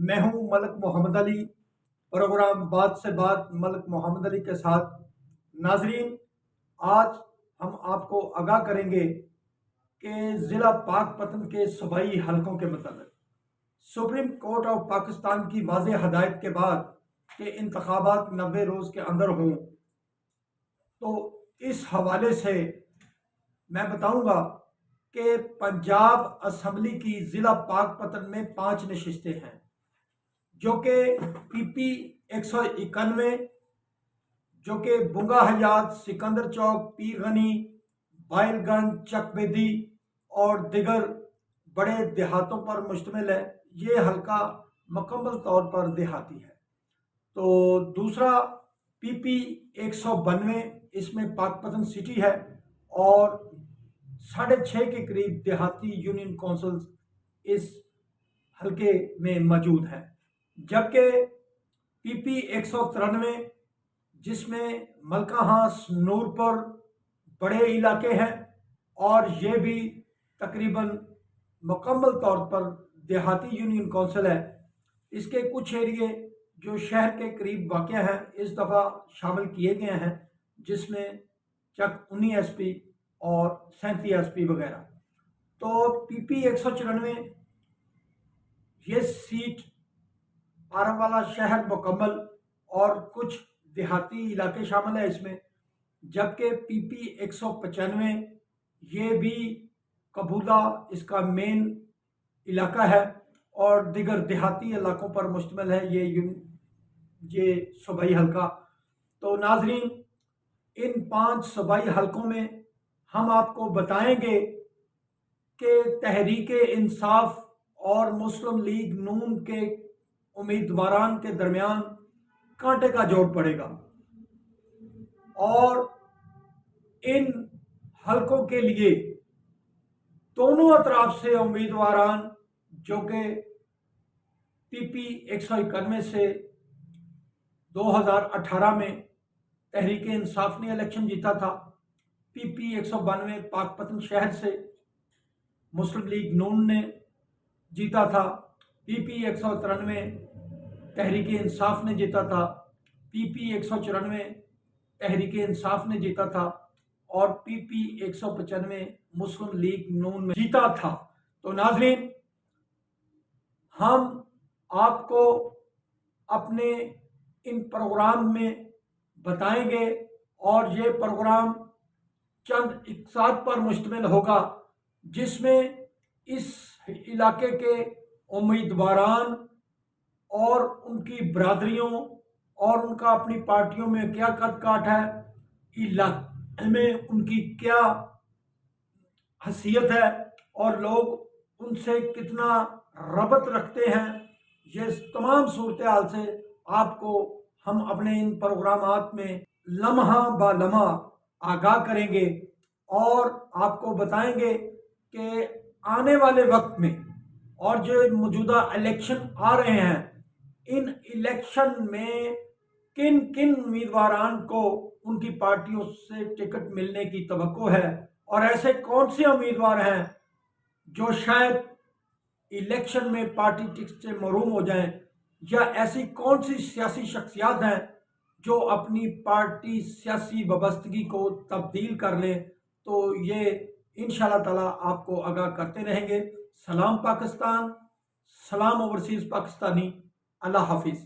میں ہوں ملک محمد علی، پروگرام بات سے بات ملک محمد علی کے ساتھ۔ ناظرین، آج ہم آپ کو آگاہ کریں گے کہ ضلع پاک پتن کے صوبائی حلقوں کے متعلق سپریم کورٹ آف پاکستان کی واضح ہدایت کے بعد کہ انتخابات 90 روز کے اندر ہوں، تو اس حوالے سے میں بتاؤں گا کہ پنجاب اسمبلی کی ضلع پاک پتن میں 5 نشستیں ہیں، جو کہ پی پی 191، جو کہ بنگا حیات، سکندر چوک، پیر غنی، بائل گنج، چک بیدی اور دیگر بڑے دیہاتوں پر مشتمل ہے۔ یہ حلقہ مکمل طور پر دیہاتی ہے۔ تو دوسرا پی پی 192، اس میں پاک پتن سٹی ہے اور 6.5 کے قریب دیہاتی یونین کونسلز اس حلقے میں موجود ہیں، جبکہ پی پی 193، جس میں ملکہ ہاس، نورپور بڑے علاقے ہیں اور یہ بھی تقریباً مکمل طور پر دیہاتی یونین کونسل ہے، اس کے کچھ ایریے جو شہر کے قریب واقع ہیں اس دفعہ شامل کیے گئے ہیں، جس میں چک 19 ایس پی اور 37 ایس پی وغیرہ۔ تو پی پی 194 یہ سیٹ آرم والا شہر مکمل اور کچھ دیہاتی علاقے شامل ہے اس میں، جبکہ پی پی 195 یہ بھی قبولہ اس کا مین علاقہ ہے اور دیگر دیہاتی علاقوں پر مشتمل ہے یہ صوبائی حلقہ۔ تو ناظرین، ان 5 صوبائی حلقوں میں ہم آپ کو بتائیں گے کہ تحریک انصاف اور مسلم لیگ نون کے امیدواران کے درمیان کانٹے کا جوڑ پڑے گا، اور ان حلقوں کے لیے دونوں اطراف سے امیدواران، جو کہ پی پی 191 سے 2018 میں تحریک انصاف نے الیکشن جیتا تھا، پی پی 192 پاک پتن شہر سے مسلم لیگ نون نے جیتا تھا، پی پی 193 تحریک انصاف نے جیتا تھا، پی پی 194 تحریک انصاف نے جیتا تھا اور پی پی 195 مسلم لیگ نون میں جیتا تھا۔ تو ناظرین، ہم آپ کو اپنے ان پروگرام میں بتائیں گے اور یہ پروگرام چند اقساط پر مشتمل ہوگا، جس میں اس علاقے کے امیدواران اور ان کی برادریوں اور ان کا اپنی پارٹیوں میں کیا قد کاٹ ہے، علاقے میں ان کی کیا حیثیت ہے اور لوگ ان سے کتنا ربط رکھتے ہیں، یہ تمام صورتحال سے آپ کو ہم اپنے ان پروگرامات میں لمحہ با لمحہ آگاہ کریں گے اور آپ کو بتائیں گے کہ آنے والے وقت میں اور جو موجودہ الیکشن آ رہے ہیں، ان الیکشن میں کن کن امیدواران کو ان کی پارٹیوں سے ٹکٹ ملنے کی توقع ہے، اور ایسے کون سے امیدوار ہیں جو شاید الیکشن میں پارٹی ٹکٹ سے محروم ہو جائیں، یا ایسی کون سی سیاسی شخصیات ہیں جو اپنی پارٹی سیاسی وابستگی کو تبدیل کر لیں۔ تو یہ انشاءاللہ تعالی آپ کو آگاہ کرتے رہیں گے۔ سلام پاکستان، سلام اوورسیز پاکستانی، اللہ حافظ۔